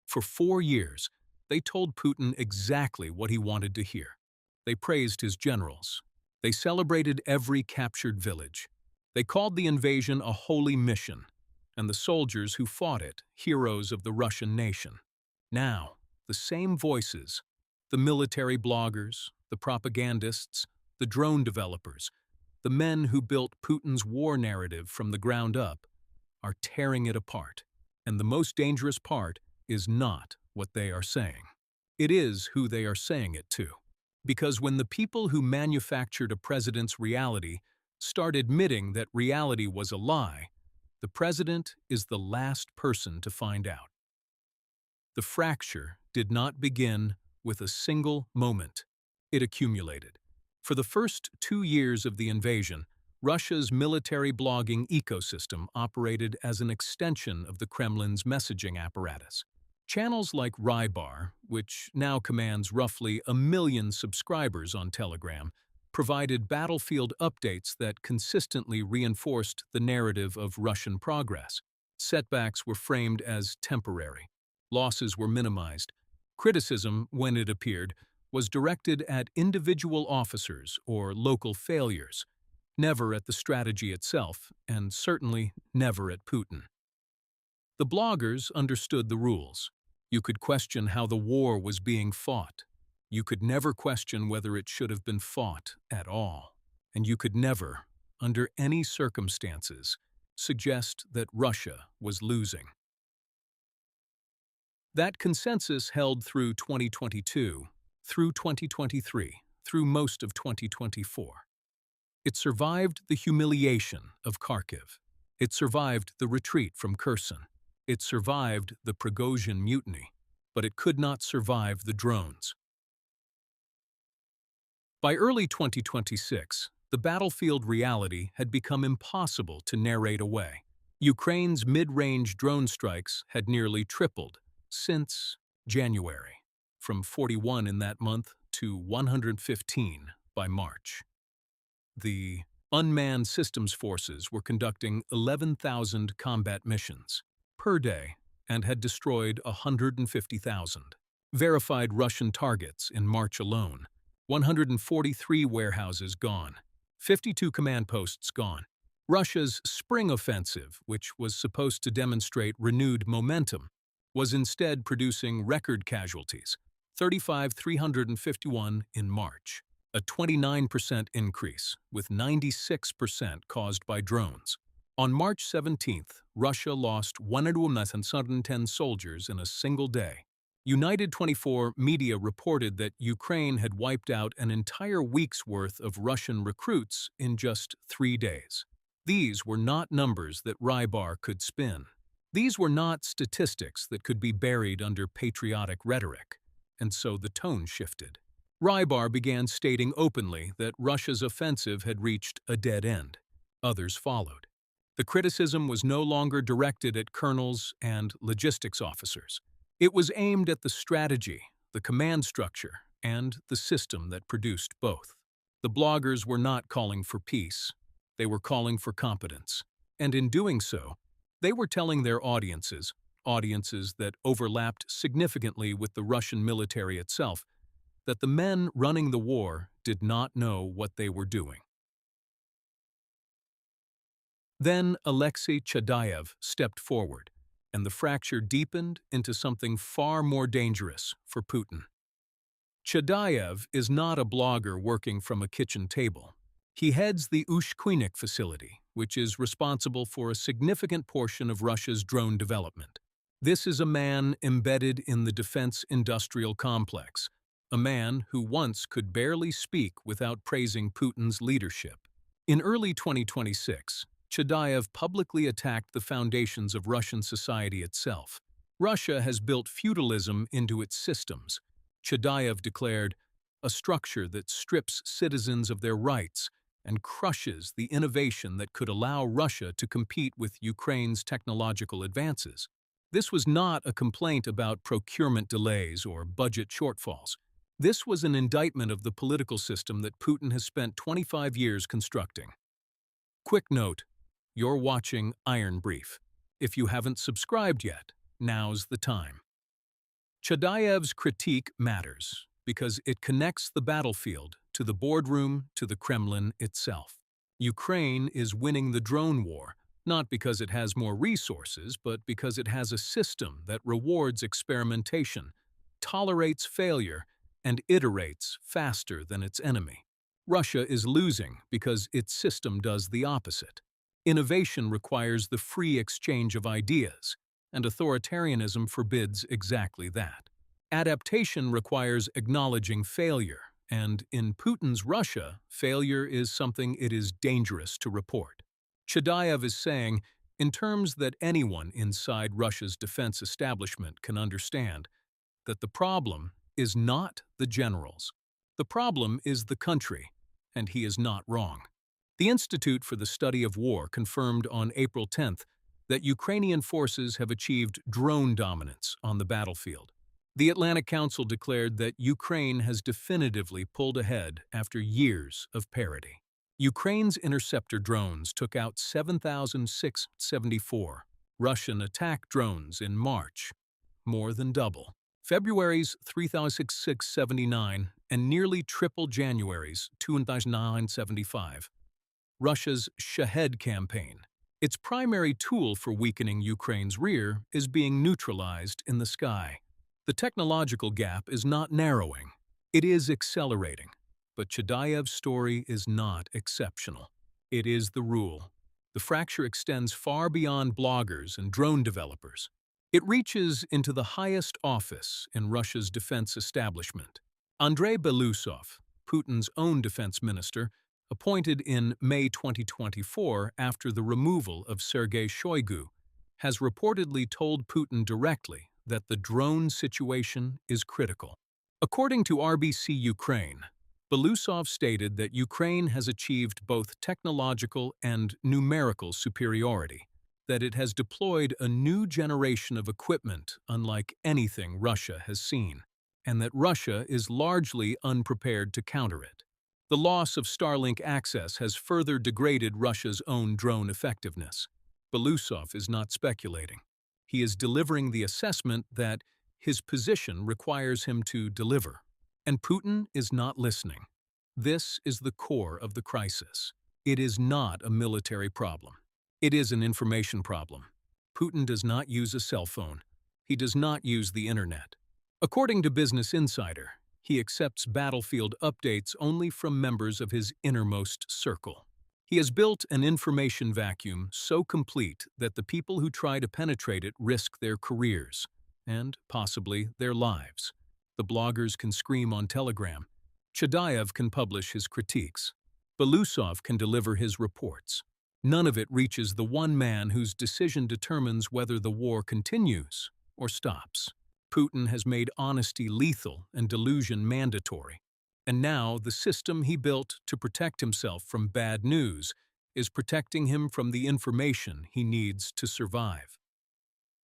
For 4 years, they told Putin exactly what he wanted to hear. They praised his generals. They celebrated every captured village. They called the invasion a holy mission, and the soldiers who fought it heroes of the Russian nation. Now, the same voices, the military bloggers, the propagandists, the drone developers, the men who built Putin's war narrative from the ground up, are tearing it apart. And the most dangerous part is not what they are saying. It is who they are saying it to. Because when the people who manufactured a president's reality start admitting that reality was a lie, the president is the last person to find out. The fracture did not begin with a single moment. It accumulated. For the first 2 years of the invasion, Russia's military blogging ecosystem operated as an extension of the Kremlin's messaging apparatus. Channels like Rybar, which now commands roughly 1 million subscribers on Telegram, provided battlefield updates that consistently reinforced the narrative of Russian progress. Setbacks were framed as temporary. Losses were minimized. Criticism, when it appeared, was directed at individual officers or local failures, never at the strategy itself, and certainly never at Putin. The bloggers understood the rules. You could question how the war was being fought. You could never question whether it should have been fought at all. And you could never, under any circumstances, suggest that Russia was losing. That consensus held through 2022, through 2023, through most of 2024. It survived the humiliation of Kharkiv. It survived the retreat from Kherson. It survived the Prigozhin mutiny, but it could not survive the drones. By early 2026, the battlefield reality had become impossible to narrate away. Ukraine's mid-range drone strikes had nearly tripled since January, from 41 in that month to 115 by March. The unmanned systems forces were conducting 11,000 combat missions per day and had destroyed 150,000. Verified Russian targets in March alone: 143 warehouses gone, 52 command posts gone. Russia's spring offensive, which was supposed to demonstrate renewed momentum, was instead producing record casualties: 35,351 in March, a 29% increase, with 96% caused by drones. On March 17th, Russia lost 110 soldiers in a single day. United 24 media reported that Ukraine had wiped out an entire week's worth of Russian recruits in just 3 days. These were not numbers that Rybar could spin. These were not statistics that could be buried under patriotic rhetoric, and so the tone shifted. Rybar began stating openly that Russia's offensive had reached a dead end. Others followed. The criticism was no longer directed at colonels and logistics officers. It was aimed at the strategy, the command structure, and the system that produced both. The bloggers were not calling for peace. They were calling for competence. And in doing so, they were telling their audiences that overlapped significantly with the Russian military itself, that the men running the war did not know what they were doing. Then Alexey Chadayev stepped forward, and the fracture deepened into something far more dangerous for Putin. Chadayev is not a blogger working from a kitchen table. He heads the Ushkuinik facility, which is responsible for a significant portion of Russia's drone development. This is a man embedded in the defense industrial complex, a man who once could barely speak without praising Putin's leadership. In early 2026, Chadayev publicly attacked the foundations of Russian society itself. Russia has built feudalism into its systems. Chadayev declared, a structure that strips citizens of their rights and crushes the innovation that could allow Russia to compete with Ukraine's technological advances. This was not a complaint about procurement delays or budget shortfalls. This was an indictment of the political system that Putin has spent 25 years constructing. Quick note: you're watching Iron Brief. If you haven't subscribed yet, now's the time. Chadayev's critique matters because it connects the battlefield to the boardroom to the Kremlin itself. Ukraine is winning the drone war, not because it has more resources, but because it has a system that rewards experimentation, tolerates failure, and iterates faster than its enemy. Russia is losing because its system does the opposite. Innovation requires the free exchange of ideas, and authoritarianism forbids exactly that. Adaptation requires acknowledging failure, and in Putin's Russia, failure is something it is dangerous to report. Chadayev is saying, in terms that anyone inside Russia's defense establishment can understand, that the problem is not the generals. The problem is the country, and he is not wrong. The Institute for the Study of War confirmed on April 10th that Ukrainian forces have achieved drone dominance on the battlefield. The Atlantic Council declared that Ukraine has definitively pulled ahead after years of parity. Ukraine's interceptor drones took out 7,674 Russian attack drones in March, more than double. February's 3,679 and nearly triple January's 2,975. Russia's Shahed campaign. Its primary tool for weakening Ukraine's rear is being neutralized in the sky. The technological gap is not narrowing, it is accelerating. But Chadayev's story is not exceptional. It is the rule. The fracture extends far beyond bloggers and drone developers. It reaches into the highest office in Russia's defense establishment. Alexey Belousov, Putin's own defense minister, appointed in May 2024 after the removal of Sergei Shoigu, has reportedly told Putin directly that the drone situation is critical. According to RBC Ukraine, Belousov stated that Ukraine has achieved both technological and numerical superiority, that it has deployed a new generation of equipment unlike anything Russia has seen, and that Russia is largely unprepared to counter it. The loss of Starlink access has further degraded Russia's own drone effectiveness. Belousov is not speculating. He is delivering the assessment that his position requires him to deliver. And Putin is not listening. This is the core of the crisis. It is not a military problem. It is an information problem. Putin does not use a cell phone. He does not use the internet. According to Business Insider, he accepts battlefield updates only from members of his innermost circle. He has built an information vacuum so complete that the people who try to penetrate it risk their careers, and possibly their lives. The bloggers can scream on Telegram. Chadayev can publish his critiques. Belousov can deliver his reports. None of it reaches the one man whose decision determines whether the war continues or stops. Putin has made honesty lethal and delusion mandatory. And now the system he built to protect himself from bad news is protecting him from the information he needs to survive.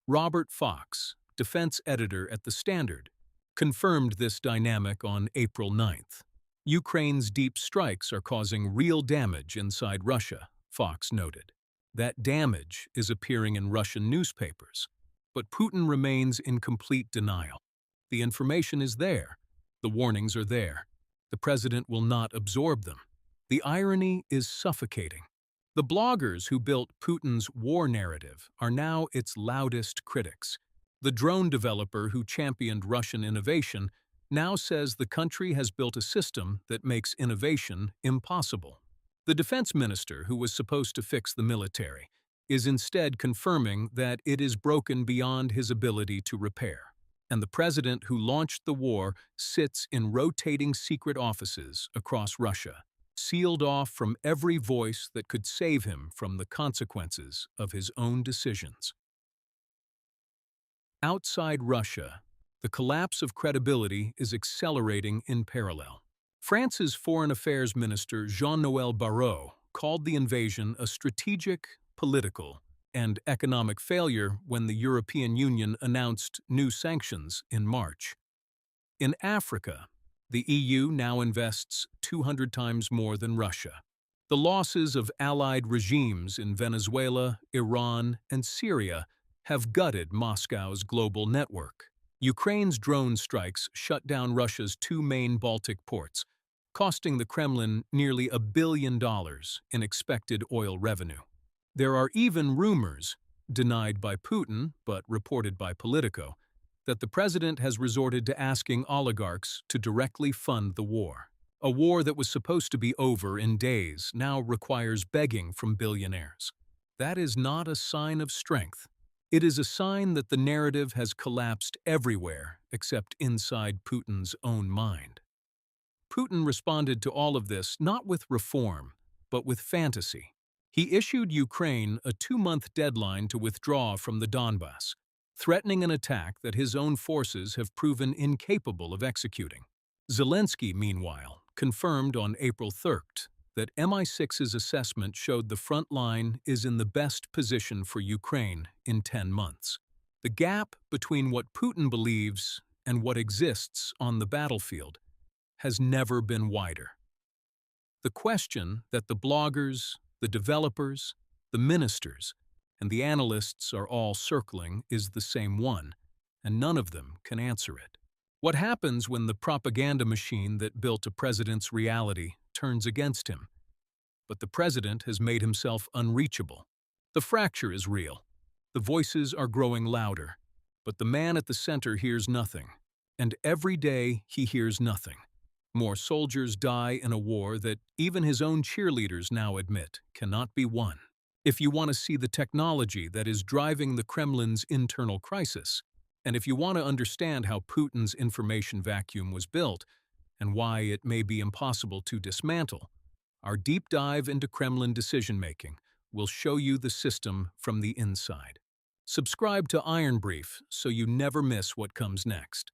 Robert Fox, defense editor at The Standard, confirmed this dynamic on April 9th. Ukraine's deep strikes are causing real damage inside Russia, Fox noted. That damage is appearing in Russian newspapers. But Putin remains in complete denial. The information is there. The warnings are there. The president will not absorb them. The irony is suffocating. The bloggers who built Putin's war narrative are now its loudest critics. The drone developer who championed Russian innovation now says the country has built a system that makes innovation impossible. The defense minister, who was supposed to fix the military, is instead confirming that it is broken beyond his ability to repair. And the president who launched the war sits in rotating secret offices across Russia, sealed off from every voice that could save him from the consequences of his own decisions. Outside Russia, the collapse of credibility is accelerating in parallel. France's Foreign Affairs Minister Jean-Noël Barrot called the invasion a strategic, political, and economic failure when the European Union announced new sanctions in March. In Africa, the EU now invests 200 times more than Russia. The losses of allied regimes in Venezuela, Iran, and Syria have gutted Moscow's global network. Ukraine's drone strikes shut down Russia's two main Baltic ports, costing the Kremlin nearly $1 billion in expected oil revenue. There are even rumors, denied by Putin but reported by Politico, that the president has resorted to asking oligarchs to directly fund the war. A war that was supposed to be over in days now requires begging from billionaires. That is not a sign of strength. It is a sign that the narrative has collapsed everywhere except inside Putin's own mind. Putin responded to all of this not with reform, but with fantasy. He issued Ukraine a 2-month deadline to withdraw from the Donbas, threatening an attack that his own forces have proven incapable of executing. Zelensky, meanwhile, confirmed on April 3rd that MI6's assessment showed the front line is in the best position for Ukraine in 10 months. The gap between what Putin believes and what exists on the battlefield has never been wider. The question that the bloggers, the developers, the ministers, and the analysts are all circling is the same one, and none of them can answer it. What happens when the propaganda machine that built a president's reality turns against him? But the president has made himself unreachable. The fracture is real. The voices are growing louder, but the man at the center hears nothing. And every day he hears nothing. More soldiers die in a war that even his own cheerleaders now admit cannot be won. If you want to see the technology that is driving the Kremlin's internal crisis, and if you want to understand how Putin's information vacuum was built and why it may be impossible to dismantle, our deep dive into Kremlin decision-making will show you the system from the inside. Subscribe to Iron Brief so you never miss what comes next.